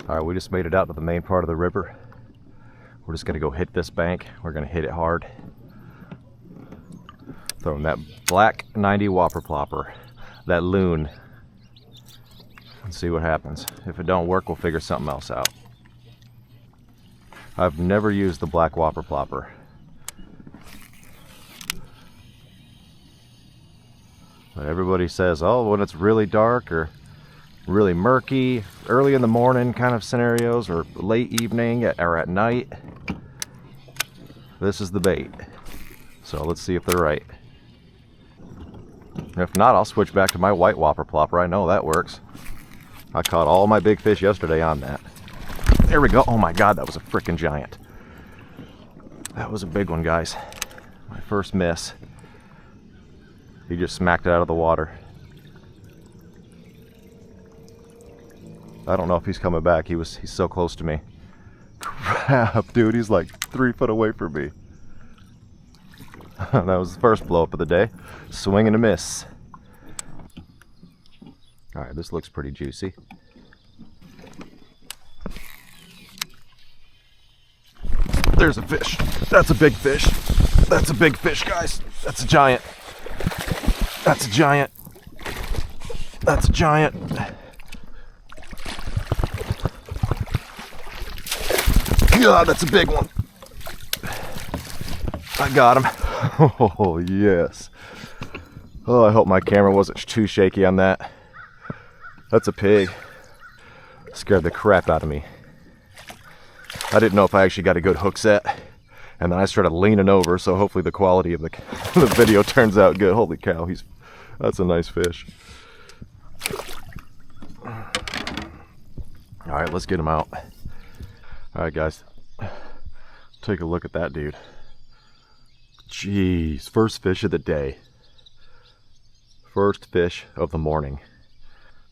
All right, we just made it out to the main part of the river. We're just gonna go hit this bank. We're gonna hit it hard. Throwing that black 90 whopper plopper, that loon. Let's see what happens. If it don't work, we'll figure something else out. I've never used the black whopper plopper. But everybody says, oh, when it's really dark or really murky, early in the morning kind of scenarios, or late evening or at night, this is the bait. So let's see if they're right. If not, I'll switch back to my white whopper plopper. I know that works. I caught all my big fish yesterday on that. There we go. Oh my God, that was a freaking giant. That was a big one, guys. My first miss. He just smacked it out of the water. I don't know if he's coming back. He's so close to me. Crap, dude, he's like 3 foot away from me. That was the first blow up of the day. Swing and a miss. All right, this looks pretty juicy. There's a fish. That's a big fish. That's a big fish, guys. That's a giant. That's a giant. That's a giant. God, that's a big one. I got him. Oh, yes. Oh, I hope my camera wasn't too shaky on that. That's a pig. Scared the crap out of me. I didn't know if I actually got a good hook set. And then I started leaning over, so hopefully the quality of the video turns out good. Holy cow, that's a nice fish. All right, let's get him out. All right, guys, take a look at that dude. Jeez, first fish of the day. First fish of the morning.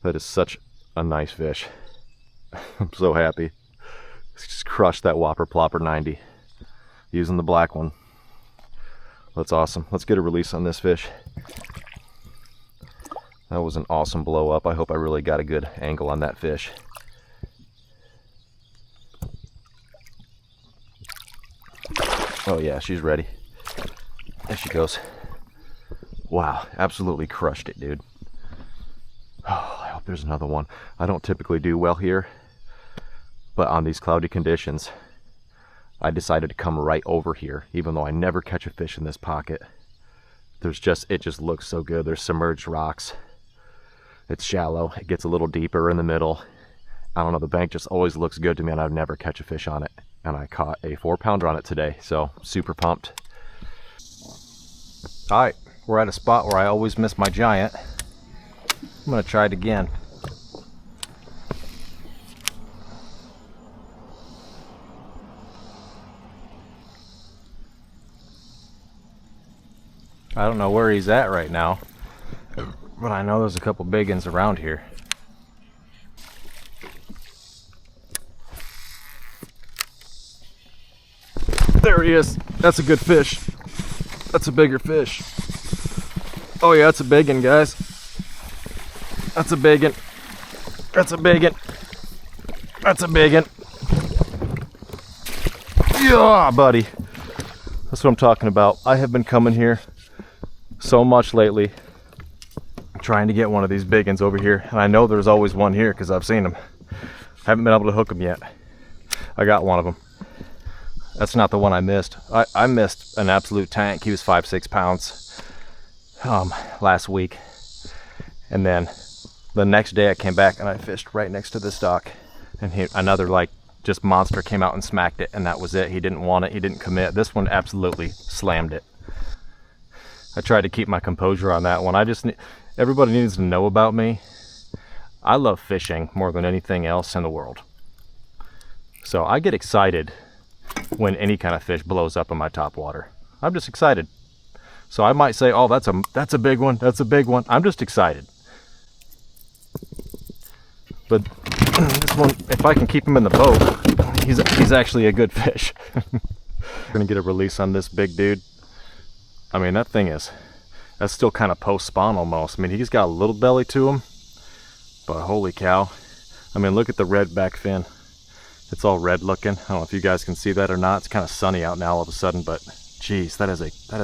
That is such a nice fish. I'm so happy. Just crushed that whopper plopper 90 using the black one. That's awesome. Let's get a release on this fish. That was an awesome blow up. I hope I really got a good angle on that fish. Oh yeah, she's ready. There she goes. Wow, absolutely crushed it, dude. Oh, I hope there's another one. I don't typically do well here, but on these cloudy conditions, I decided to come right over here, even though I never catch a fish in this pocket. It just looks so good. There's submerged rocks. It's shallow. It gets a little deeper in the middle. I don't know, the bank just always looks good to me, and I'd never catch a fish on it. And I caught a 4-pounder on it today, so super pumped. All right, we're at a spot where I always miss my giant. I'm gonna try it again. I don't know where he's at right now, but I know there's a couple big ones around here. There he is. That's a good fish. That's a bigger fish. Oh yeah, that's a big one, guys. That's a big one. That's a big one. That's a big one. Yeah, buddy. That's what I'm talking about. I have been coming here so much lately, trying to get one of these big ones over here. And I know there's always one here because I've seen them. Haven't been able to hook them yet. I got one of them. That's not the one I missed. I missed an absolute tank. He was 5-6 pounds last week. And then the next day I came back and I fished right next to this dock. And another like just monster came out and smacked it, and that was it. He didn't want it. He didn't commit. This one absolutely slammed it. I tried to keep my composure on that one. Everybody needs to know about me. I love fishing more than anything else in the world. So I get excited when any kind of fish blows up in my top water. I'm just excited. So I might say, oh, that's a big one. That's a big one. I'm just excited. But this one, if I can keep him in the boat, he's actually a good fish. Gonna get a release on this big dude. I mean, that's still kind of post-spawn almost. I mean, he's got a little belly to him, but holy cow. I mean, look at the red back fin. It's all red looking. I don't know if you guys can see that or not. It's kind of sunny out now all of a sudden, but geez, that is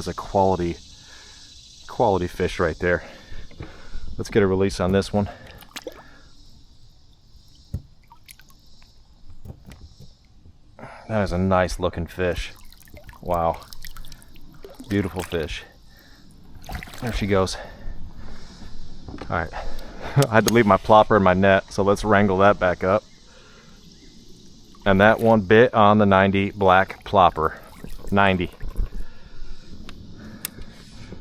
a quality fish right there. Let's get a release on this one. That is a nice looking fish. Wow. Beautiful fish. There she goes. All right. I had to leave my plopper in my net, so let's wrangle that back up. And that one bit on the 90 black plopper. 90.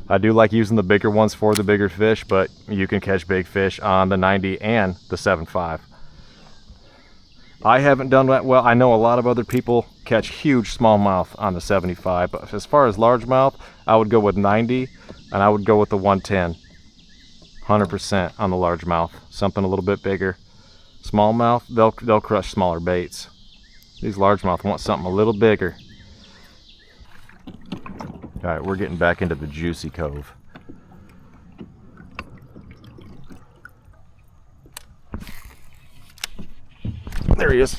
I do like using the bigger ones for the bigger fish, but you can catch big fish on the 90 and the 7.5. I haven't done that well. I know a lot of other people catch huge smallmouth on the 75, but as far as largemouth, I would go with 90 and I would go with the 110. 100% on the largemouth. Something a little bit bigger. Smallmouth, they'll crush smaller baits. These largemouth want something a little bigger. All right, we're getting back into the juicy cove. There he is.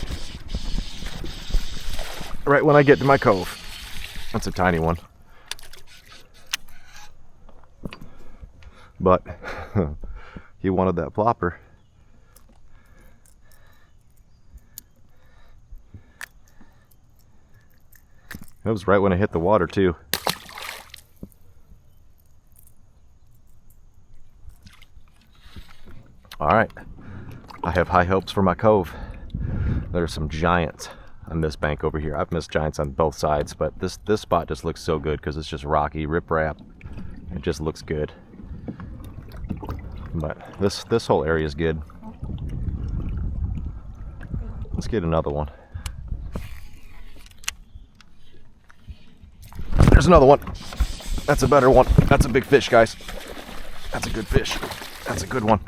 Right when I get to my cove. That's a tiny one. But he wanted that plopper. That was right when I hit the water too. All right, I have high hopes for my cove. There's some giants on this bank over here. I've missed giants on both sides, but this spot just looks so good because it's just rocky, riprap. It just looks good. But this whole area is good. Let's get another one. There's another one. That's a better one. That's a big fish, guys. That's a good fish. That's a good one.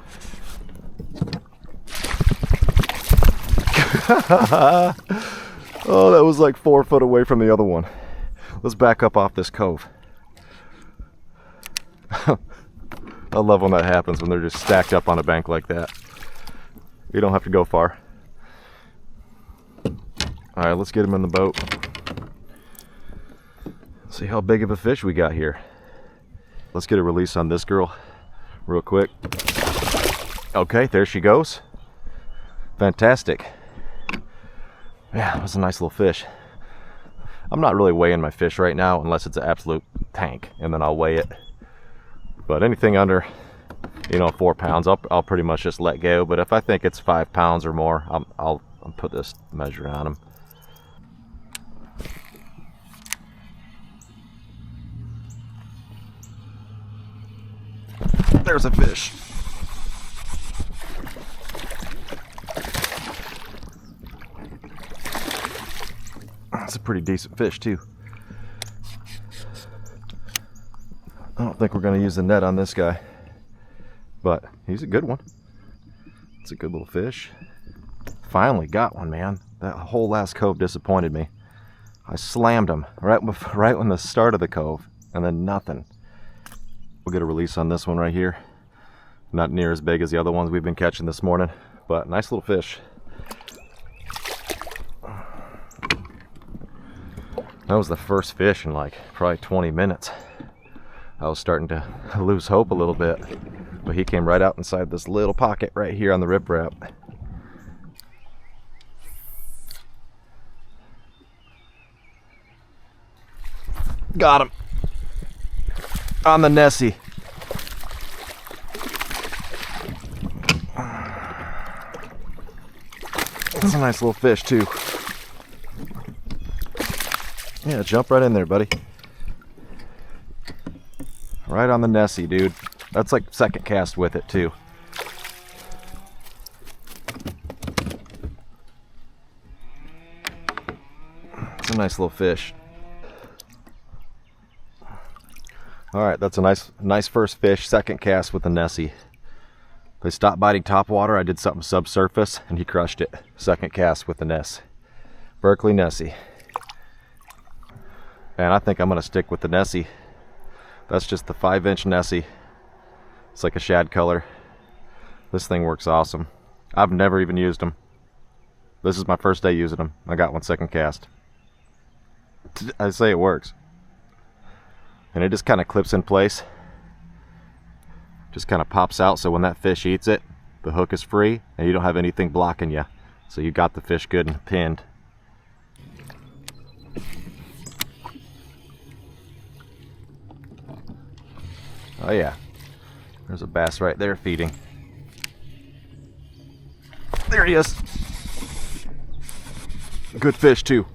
Oh, that was like 4 foot away from the other one. Let's back up off this cove. I love when that happens, when they're just stacked up on a bank like that. You don't have to go far. All right, let's get him in the boat. See how big of a fish we got here. Let's get a release on this girl real quick. Okay, there she goes. Fantastic. Yeah, that was a nice little fish. I'm not really weighing my fish right now unless it's an absolute tank, and then I'll weigh it. But anything under, 4 pounds, I'll pretty much just let go. But if I think it's 5 pounds or more, I'll put this measure on them. There's a fish. That's a pretty decent fish too. I don't think we're going to use the net on this guy, but he's a good one. It's a good little fish. Finally got one, man. That whole last cove disappointed me. I slammed him right when the start of the cove, and then nothing. We'll get a release on this one right here. Not near as big as the other ones we've been catching this morning, but nice little fish. That was the first fish in like probably 20 minutes. I was starting to lose hope a little bit, but he came right out inside this little pocket right here on the riprap. Got him on the Nessie. That's a nice little fish too. Yeah, jump right in there, buddy. Right on the Nessie, dude. That's like second cast with it too. It's a nice little fish. All right, that's a nice first fish, second cast with the Nessie. They stopped biting topwater. I did something subsurface and he crushed it. Second cast with the Ness. Berkeley Nessie. And I think I'm gonna stick with the Nessie. That's just the 5-inch Nessie. It's like a shad color. This thing works awesome. I've never even used them. This is my first day using them. I got one second cast. I say it works. And it just kind of clips in place. Just kind of pops out, so when that fish eats it, the hook is free and you don't have anything blocking you. So you got the fish good and pinned. Oh yeah, there's a bass right there feeding. There he is. Good fish too.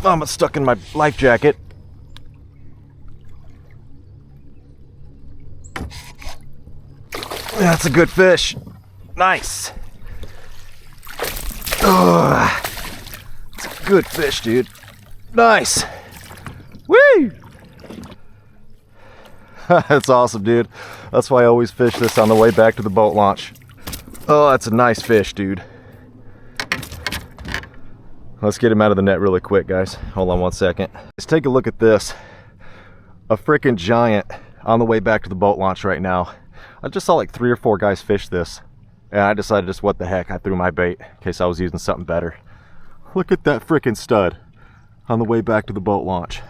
Oh, it's stuck in my life jacket. That's a good fish. Nice. Oh, it's a good fish, dude. Nice. Woo! That's awesome, dude. That's why I always fish this on the way back to the boat launch. Oh, that's a nice fish, dude. Let's get him out of the net really quick, guys. Hold on one second. Let's take a look at this. A freaking giant on the way back to the boat launch right now. I just saw like 3 or 4 guys fish this, and I decided just what the heck, I threw my bait in case I was using something better. Look at that freaking stud on the way back to the boat launch.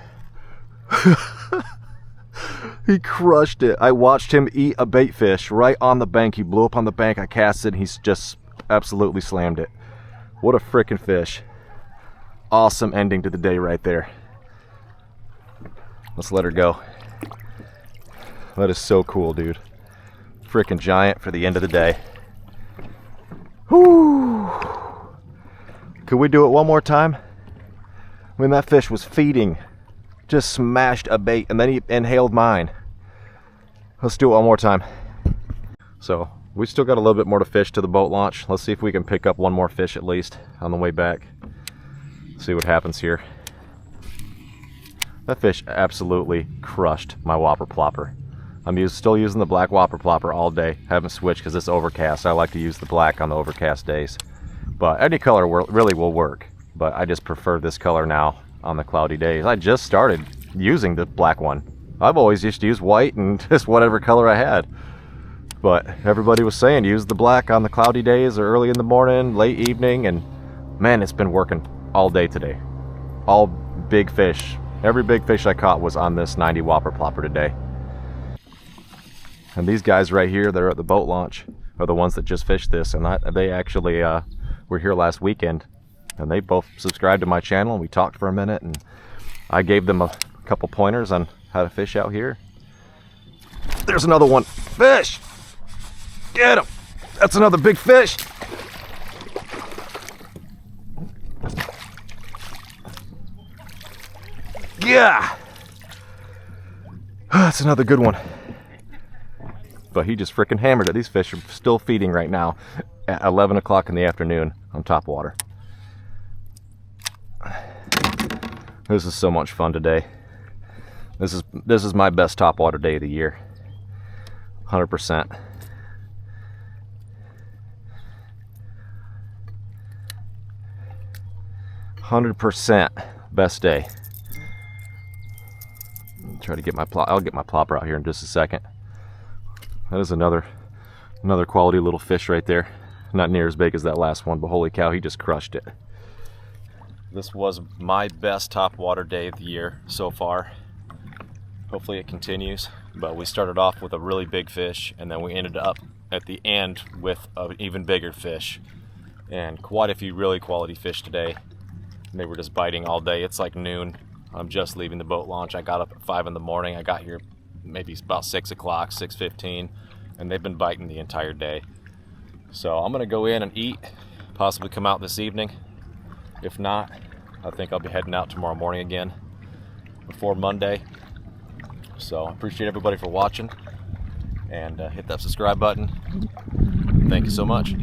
He crushed it. I watched him eat a bait fish right on the bank. He blew up on the bank. I cast it and he's just absolutely slammed it. What a freaking fish. Awesome ending to the day right there. Let's let her go. That is so cool, dude. Freaking giant for the end of the day. Whoo! Could we do it one more time? When that fish was feeding, just smashed a bait and then he inhaled mine. Let's do it one more time. So we still got a little bit more to fish to the boat launch. Let's see if we can pick up one more fish at least on the way back. See what happens here. That fish absolutely crushed my whopper plopper. I'm still using the black whopper plopper all day. Haven't switched because it's overcast. I like to use the black on the overcast days. But any color really will work. But I just prefer this color now on the cloudy days. I just started using the black one. I've always used to use white and just whatever color I had. But everybody was saying use the black on the cloudy days or early in the morning, late evening, and man, it's been working all day today. All big fish. Every big fish I caught was on this 90 whopper plopper today. And these guys right here that are at the boat launch are the ones that just fished this, and they actually were here last weekend, and they both subscribed to my channel, and we talked for a minute, and I gave them a couple pointers on how to fish out here. There's another one. Fish! Get him! That's another big fish! Yeah! That's another good one. But he just freaking hammered it. These fish are still feeding right now at 11 o'clock in the afternoon on top water. This is so much fun today. This is my best topwater day of the year. 100%. Best day. Try to get my I'll get my plopper out here in just a second. That is another quality little fish right there. Not near as big as that last one, but holy cow, he just crushed it. This was my best topwater day of the year so far. Hopefully it continues, but we started off with a really big fish, and then we ended up at the end with an even bigger fish, and quite a few really quality fish today. And they were just biting all day. It's like noon. I'm just leaving the boat launch. I got up at 5 in the morning. I got here maybe about 6 o'clock, 6:15, and they've been biting the entire day. So I'm gonna go in and eat, possibly come out this evening. If not, I think I'll be heading out tomorrow morning again before Monday. So I appreciate everybody for watching, and hit that subscribe button. Thank you so much.